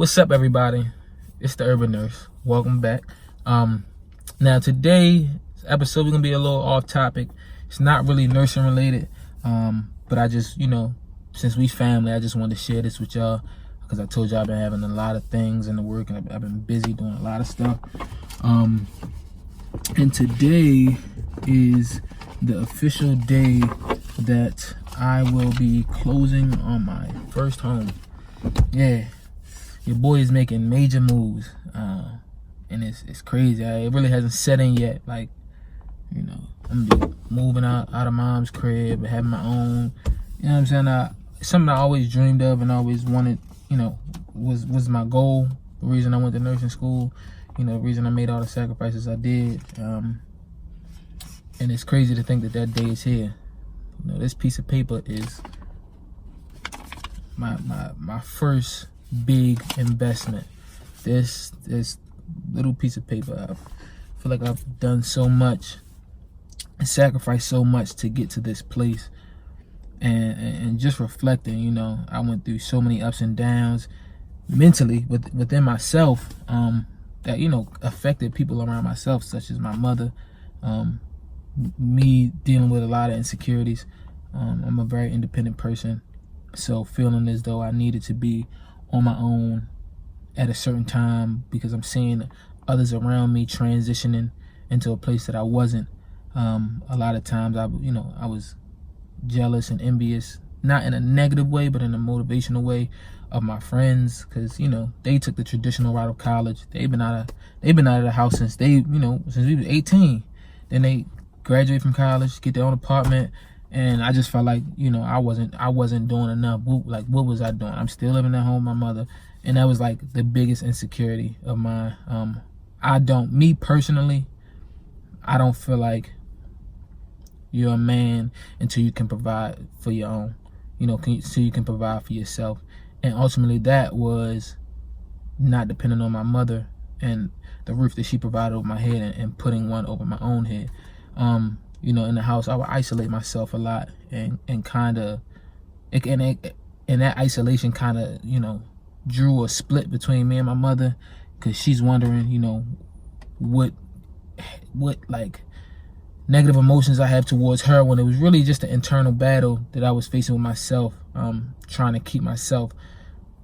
What's up, everybody? It's the Urban Nurse. Welcome back. Now today's episode we're gonna be a little off topic. It's not really nursing related, but I just, since we family, I just wanted to share this with y'all because I told y'all I've been having a lot of things in the work and I've been busy doing a lot of stuff. And today is the official day that I will be closing on my first home. Yeah. Your boy is making major moves, and it's crazy. It really hasn't set in yet. Like, I'm gonna be moving out of mom's crib, having my own. You know what I'm saying? Something I always dreamed of and always wanted. Was my goal. The reason I went to nursing school. The reason I made all the sacrifices I did. And it's crazy to think that day is here. This piece of paper is my first big investment. This little piece of paper, I feel like I've done so much and sacrificed so much to get to this place. And just reflecting, I went through so many ups and downs mentally within myself, that affected people around myself, such as my mother, me dealing with a lot of insecurities. I'm a very independent person, so feeling as though I needed to be on my own at a certain time because I'm seeing others around me transitioning into a place that I wasn't. A lot of times I was jealous and envious, not in a negative way, but in a motivational way, of my friends, because they took the traditional route of college. They've been out of the house since since we were 18. Then they graduate from college, get their own apartment. And I just felt like, I wasn't doing enough. What was I doing? I'm still living at home with my mother. And that was like the biggest insecurity of mine. Me personally, I don't feel like you're a man until you can provide for your own, so you can provide for yourself. And ultimately that was not depending on my mother and the roof that she provided over my head and putting one over my own head. In the house, I would isolate myself a lot and that isolation kind of, drew a split between me and my mother, because she's wondering, what like negative emotions I have towards her, when it was really just an internal battle that I was facing with myself, trying to keep myself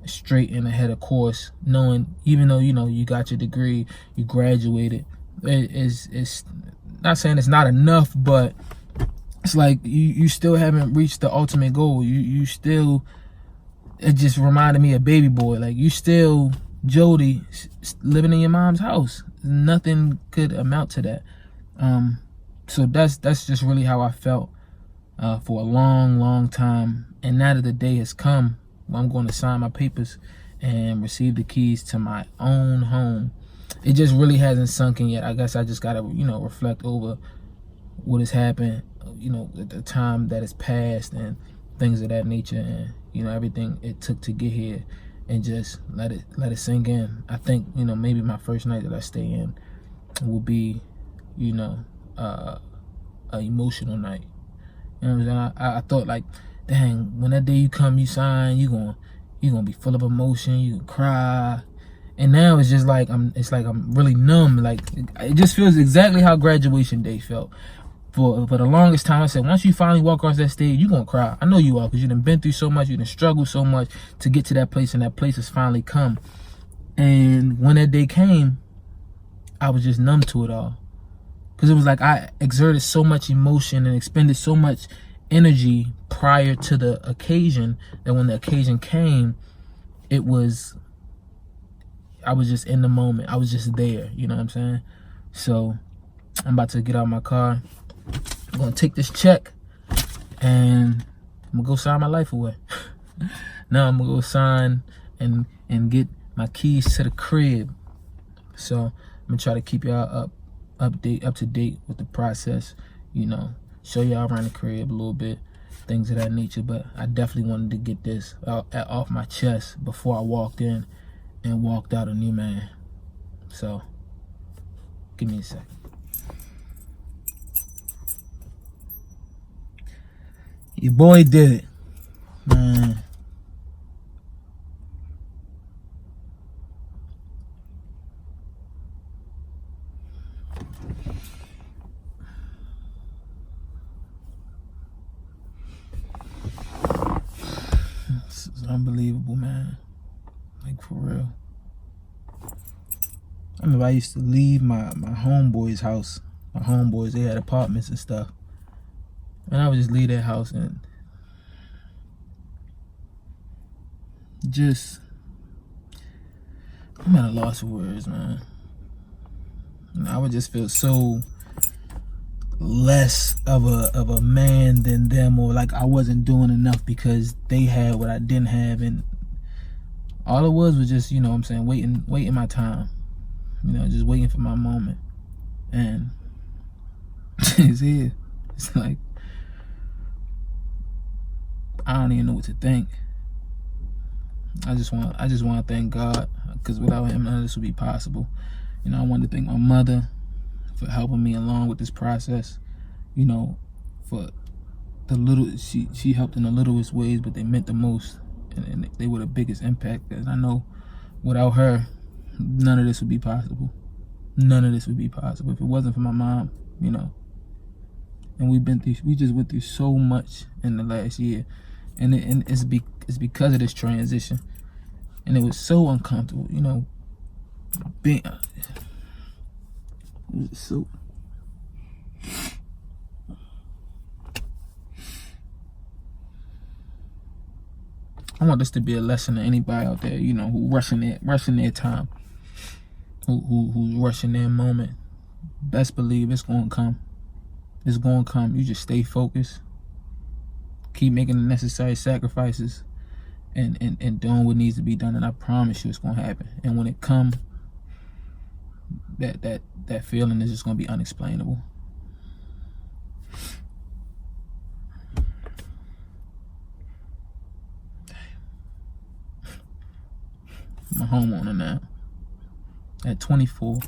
straight and ahead of course, knowing even though, you got your degree, you graduated, it's not saying it's not enough, but it's like you still haven't reached the ultimate goal. You still, it just reminded me of Baby Boy. Like, you still Jody living in your mom's house. Nothing could amount to that. So that's just really how I felt for a long time. And now that the day has come, I'm going to sign my papers and receive the keys to my own home. It just really hasn't sunk in yet. I guess I just gotta, reflect over what has happened, the time that has passed and things of that nature, and everything it took to get here, and just let it sink in. I think maybe my first night that I stay in will be, a emotional night. You know what I'm saying? I thought, like, dang, when that day you come, you sign, you gonna be full of emotion, you can cry. And now it's just like I'm really numb. Like, it just feels exactly how graduation day felt. For the longest time, I said, once you finally walk across that stage, you're gonna cry. I know you are, because you done been through so much, you done struggled so much to get to that place, and that place has finally come. And when that day came, I was just numb to it all. Because it was like I exerted so much emotion and expended so much energy prior to the occasion, that when the occasion came, I was just in the moment. I was just there, you know what I'm saying? So I'm about to get out of my car. I'm gonna take this check and I'm gonna go sign my life away. Now I'm gonna go sign and get my keys to the crib. So I'm gonna try to keep y'all up to date with the process, show y'all around the crib a little bit, things of that nature. But I definitely wanted to get this off my chest before I walked in and walked out a new man. So give me a sec. Your boy did it, man. unbelievable, man. Like, for real. I remember I used to leave my homeboy's house. My homeboys, they had apartments and stuff. And I would just leave that house and just, I'm at a loss for words, man. And I would just feel so less of a man than them, or like I wasn't doing enough because they had what I didn't have, and all it was just, you know what I'm saying, waiting my time, you know, just waiting for my moment. And it's here. It's like, I don't even know what to think. I just want to thank God, because without him none of this would be possible. You know, I want to thank my mother for helping me along with this process. You know, for the little, she helped in the littlest ways, but they meant the most, and they were the biggest impact. And I know without her, none of this would be possible. None of this would be possible if it wasn't for my mom. You know, and we just went through so much in the last year, and it's because of this transition, and it was so uncomfortable. You know, being so. I want this to be a lesson to anybody out there, you know, who rushing their time, who's rushing their moment. Best believe it's gonna come. It's gonna come. You just stay focused, keep making the necessary sacrifices, and doing what needs to be done. And I promise you, it's gonna happen. And when it comes, that feeling is just gonna be unexplainable. I'm a homeowner now. At 24.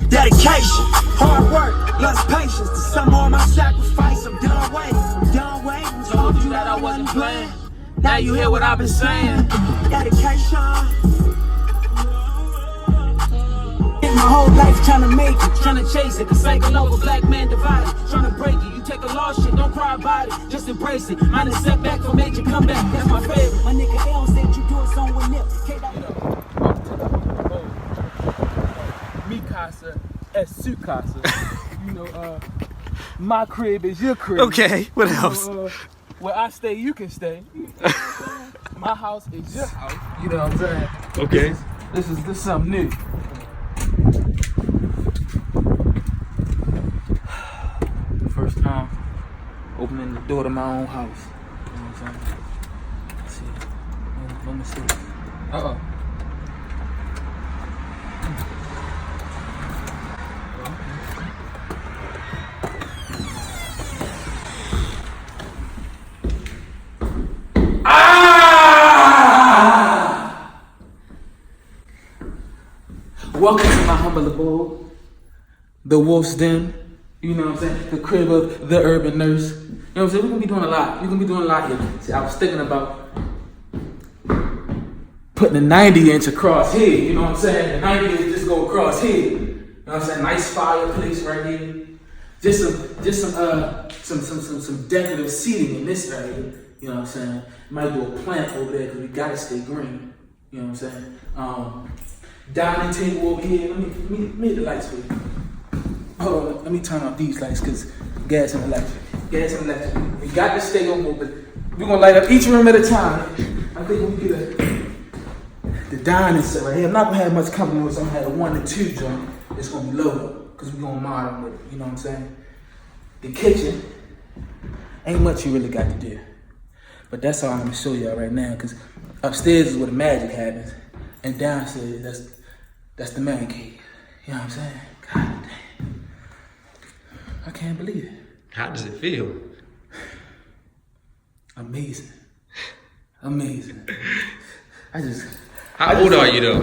Dedication, hard work, plus patience. To some more of my sacrifice, I'm done waiting. Told you that I wasn't playing. Now you hear what I've been saying. Dedication. My whole life trying to make it, trying to chase it. The cycle of a black man divided, trying to break it. You take a lost shit, don't cry about it, just embrace it. Mine is setback for major comeback, that's my favorite. My nigga L said you doing something with Nip. Mi casa es su casa. You know, my crib is your crib. Okay, what else? Where I stay, you can stay. My house is your house. You know what I'm saying? Okay. This is something new. First time opening the door to my own house. You know what I'm saying? Let's see. No mistakes. Uh-oh. Welcome to my humble abode, the Wolf's Den, you know what I'm saying, the crib of the urban nurse. You know what I'm saying, we're going to be doing a lot. We're going to be doing a lot here. See, I was thinking about putting a 90-inch across here, you know what I'm saying? The 90 inch just go across here. You know what I'm saying? Nice fireplace right here. Just some decorative seating in this area. You know what I'm saying? Might do a plant over there because we got to stay green. You know what I'm saying? Dining table over here. Let me hit the lights for you. Hold on, let me turn off these lights because gas and electric. Gas and electric. We got to stay on move, but we're gonna light up each room at a time. I think we get the dining set right here. I'm not gonna have much company with, so I'm gonna have a 1 and 2 joint. It's gonna be low because we're gonna modern with it. You know what I'm saying? The kitchen ain't much you really got to do, but that's all I'm gonna show y'all right now because upstairs is where the magic happens. And downstairs, that's the man cave. You know what I'm saying? God damn. I can't believe it. How does it feel? Amazing. Amazing. How old are you though?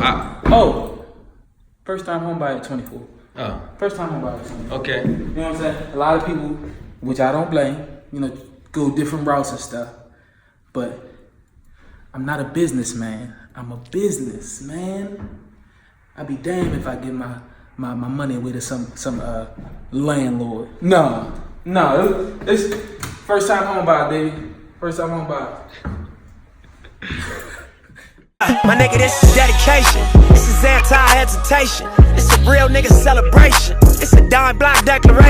First time home buyer at 24. Oh. First time home buyer at 24. Okay. You know what I'm saying? A lot of people, which I don't blame, you know, go different routes and stuff. But I'm not a businessman. I'm a businessman. I'd be damned if I give my money away to some landlord. No. It's First time home buy, baby. First time home buy. My nigga, this is dedication. This is anti-hesitation. This a real nigga celebration. It's a dime block declaration.